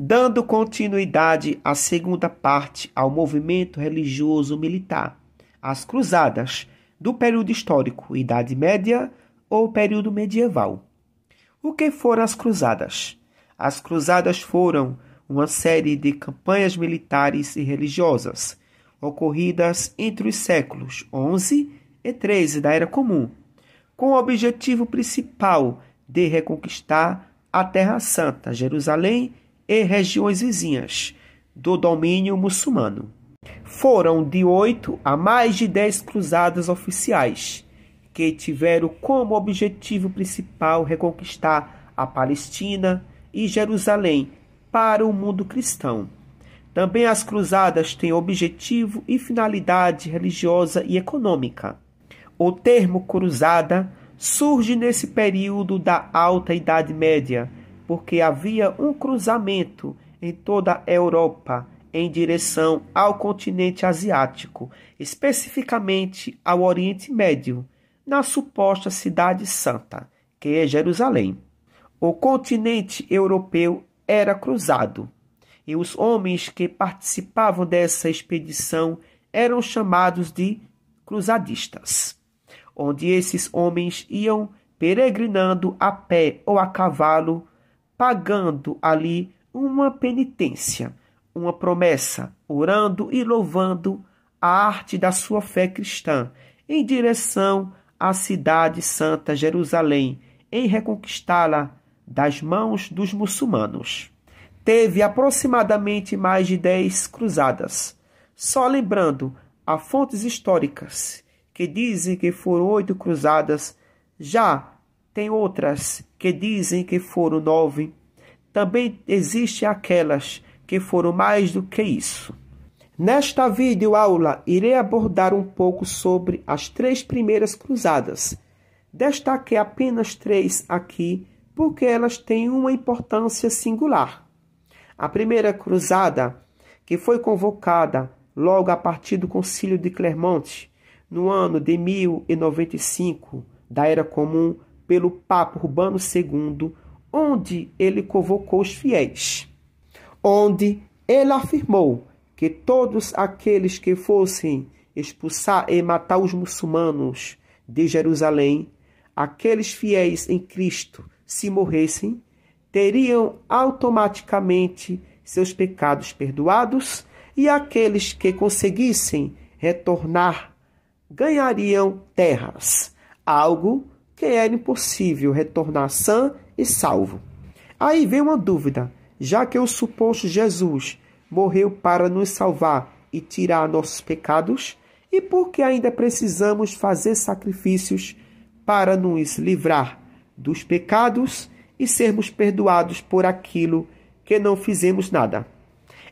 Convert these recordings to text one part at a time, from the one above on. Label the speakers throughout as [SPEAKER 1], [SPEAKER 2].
[SPEAKER 1] dando continuidade à segunda parte ao movimento religioso militar, as cruzadas, do período histórico, Idade Média ou período medieval. O que foram as cruzadas? As cruzadas foram uma série de campanhas militares e religiosas, ocorridas entre os séculos XI e XIII da Era Comum, com o objetivo principal de reconquistar a Terra Santa, Jerusalém e regiões vizinhas do domínio muçulmano. Foram de 8 a mais de 10 cruzadas oficiais, que tiveram como objetivo principal reconquistar a Palestina e Jerusalém para o mundo cristão. Também as cruzadas têm objetivo e finalidade religiosa e econômica. O termo cruzada surge nesse período da Alta Idade Média, porque havia um cruzamento em toda a Europa em direção ao continente asiático, especificamente ao Oriente Médio, na suposta Cidade Santa, que é Jerusalém. O continente europeu era cruzado, e os homens que participavam dessa expedição eram chamados de cruzadistas, onde esses homens iam peregrinando a pé ou a cavalo, pagando ali uma penitência, uma promessa, orando e louvando a arte da sua fé cristã, em direção à cidade santa Jerusalém, em reconquistá-la das mãos dos muçulmanos. Teve aproximadamente mais de 10 cruzadas. Só lembrando, há fontes históricas que dizem que foram 8 cruzadas, já tem outras que dizem que foram 9. Também existem aquelas que foram mais do que isso. Nesta videoaula, irei abordar um pouco sobre as 3 primeiras cruzadas. Destaquei apenas 3 aqui, porque elas têm uma importância singular. A primeira cruzada, que foi convocada logo a partir do Concílio de Clermont, no ano de 1095 da Era Comum, pelo Papa Urbano II, onde ele convocou os fiéis, onde ele afirmou que todos aqueles que fossem expulsar e matar os muçulmanos de Jerusalém, aqueles fiéis em Cristo, se morressem, teriam automaticamente seus pecados perdoados, e aqueles que conseguissem retornar ganhariam terras, algo que era impossível retornar sã e salvo. Aí vem uma dúvida, já que o suposto Jesus morreu para nos salvar e tirar nossos pecados, e por que ainda precisamos fazer sacrifícios para nos livrar dos pecados e sermos perdoados por aquilo que não fizemos nada?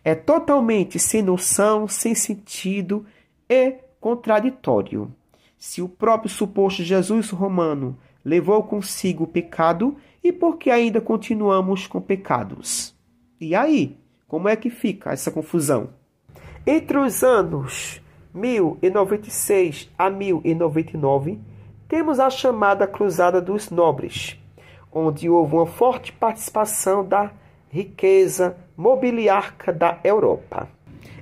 [SPEAKER 1] É totalmente sem noção, sem sentido e contraditório. Se o próprio suposto Jesus romano levou consigo o pecado, e por que ainda continuamos com pecados? E aí, como é que fica essa confusão? Entre os anos 1096 a 1099, temos a chamada Cruzada dos Nobres, onde houve uma forte participação da riqueza mobiliárica da Europa.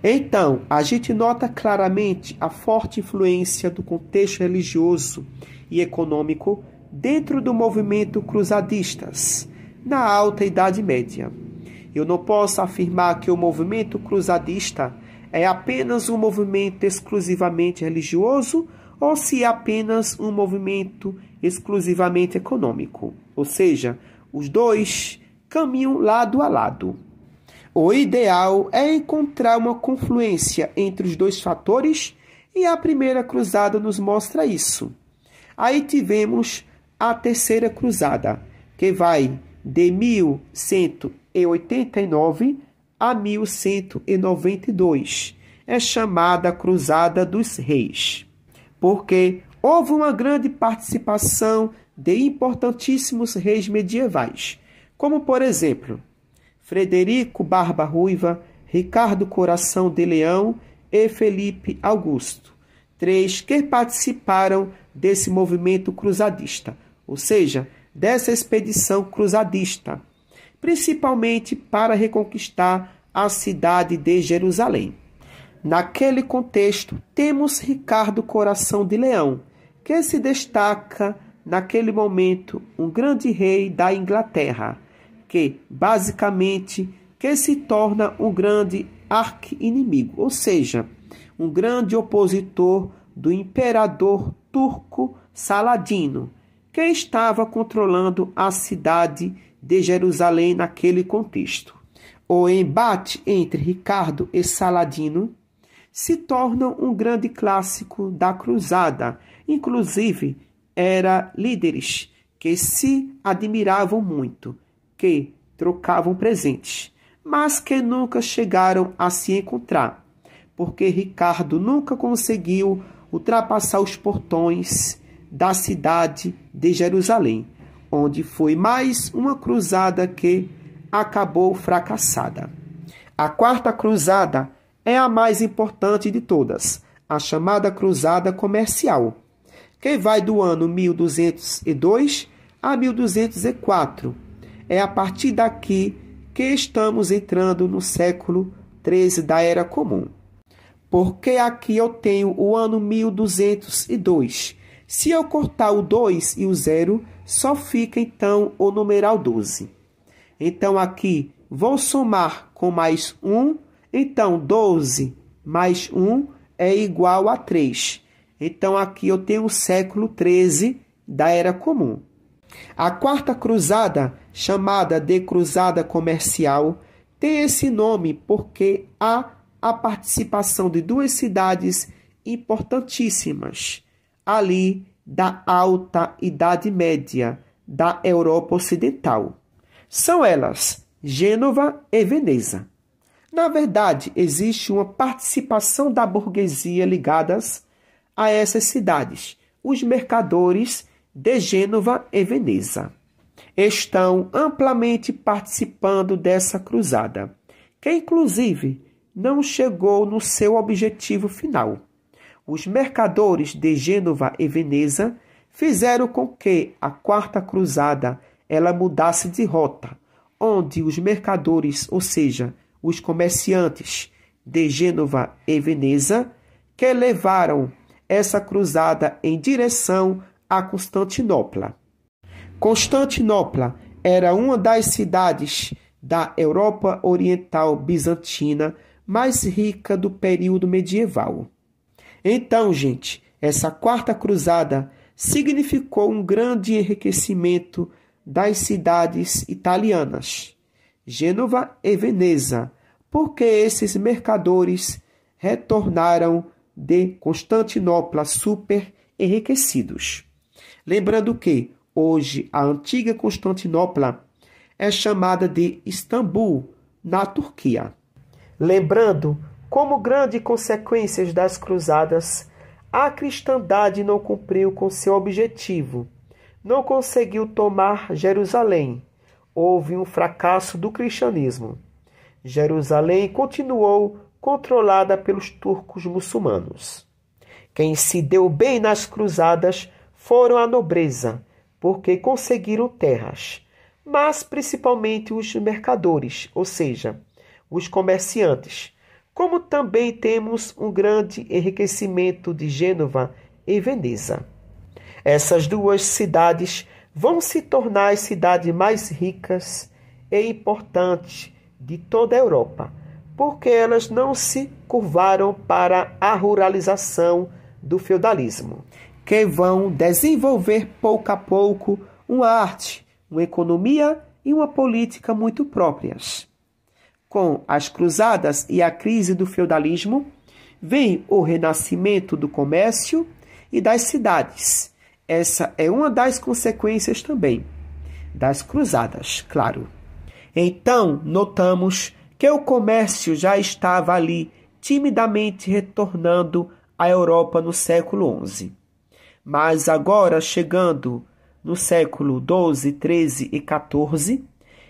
[SPEAKER 1] Então, a gente nota claramente a forte influência do contexto religioso e econômico dentro do movimento cruzadistas, na Alta Idade Média. Eu não posso afirmar que o movimento cruzadista é apenas um movimento exclusivamente religioso ou se é apenas um movimento exclusivamente econômico. Ou seja, os dois caminham lado a lado. O ideal é encontrar uma confluência entre os dois fatores, e a primeira cruzada nos mostra isso. Aí tivemos a terceira cruzada, que vai de 1189 a 1192. É chamada Cruzada dos Reis, porque houve uma grande participação de importantíssimos reis medievais, como, por exemplo, Frederico Barba Ruiva, Ricardo Coração de Leão e Felipe Augusto, 3 que participaram desse movimento cruzadista, ou seja, dessa expedição cruzadista, principalmente para reconquistar a cidade de Jerusalém. Naquele contexto, temos Ricardo Coração de Leão, que se destaca naquele momento um grande rei da Inglaterra, que basicamente se torna um grande arqui-inimigo, ou seja, um grande opositor do imperador turco Saladino, que estava controlando a cidade de Jerusalém naquele contexto. O embate entre Ricardo e Saladino se torna um grande clássico da cruzada. Inclusive, eram líderes que se admiravam muito, que trocavam presentes, mas que nunca chegaram a se encontrar, porque Ricardo nunca conseguiu ultrapassar os portões da cidade de Jerusalém, onde foi mais uma cruzada que acabou fracassada. A quarta cruzada é a mais importante de todas, a chamada Cruzada Comercial, que vai do ano 1202 a 1204. É a partir daqui que estamos entrando no século XIII da Era Comum. Porque aqui eu tenho o ano 1202. Se eu cortar o 2 e o 0, só fica então o numeral 12. Então aqui vou somar com mais 1. Então 12 mais 1 é igual a 3. Então aqui eu tenho o século XIII da Era Comum. A quarta cruzada, chamada de Cruzada Comercial, tem esse nome porque há a participação de duas cidades importantíssimas ali da Alta Idade Média da Europa Ocidental. São elas Gênova e Veneza. Na verdade, existe uma participação da burguesia ligadas a essas cidades. Os mercadores de Gênova e Veneza estão amplamente participando dessa cruzada, que inclusive não chegou no seu objetivo final. Os mercadores de Gênova e Veneza fizeram com que a quarta cruzada ela mudasse de rota, onde os mercadores, ou seja, os comerciantes de Gênova e Veneza, que levaram essa cruzada em direção a Constantinopla. Constantinopla era uma das cidades da Europa Oriental Bizantina mais rica do período medieval. Então, gente, essa quarta cruzada significou um grande enriquecimento das cidades italianas, Gênova e Veneza, porque esses mercadores retornaram de Constantinopla super enriquecidos. Lembrando que hoje a antiga Constantinopla é chamada de Istambul, na Turquia. Lembrando, como grandes consequências das cruzadas, a cristandade não cumpriu com seu objetivo, não conseguiu tomar Jerusalém. Houve um fracasso do cristianismo. Jerusalém continuou controlada pelos turcos muçulmanos. Quem se deu bem nas cruzadas foram a nobreza, porque conseguiram terras, mas principalmente os mercadores, ou seja, os comerciantes, como também temos um grande enriquecimento de Gênova e Veneza. Essas duas cidades vão se tornar as cidades mais ricas e importantes de toda a Europa, porque elas não se curvaram para a ruralização do feudalismo, que vão desenvolver pouco a pouco uma arte, uma economia e uma política muito próprias. Com as cruzadas e a crise do feudalismo, vem o renascimento do comércio e das cidades. Essa é uma das consequências também das cruzadas, claro. Então, notamos que o comércio já estava ali timidamente retornando à Europa no século XI. Mas agora, chegando no século XII, XIII e XIV,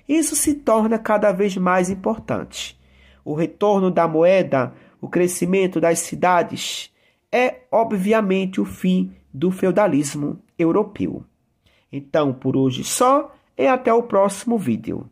[SPEAKER 1] isso se torna cada vez mais importante. O retorno da moeda, o crescimento das cidades, é obviamente o fim do feudalismo europeu. Então, por hoje só, e até o próximo vídeo.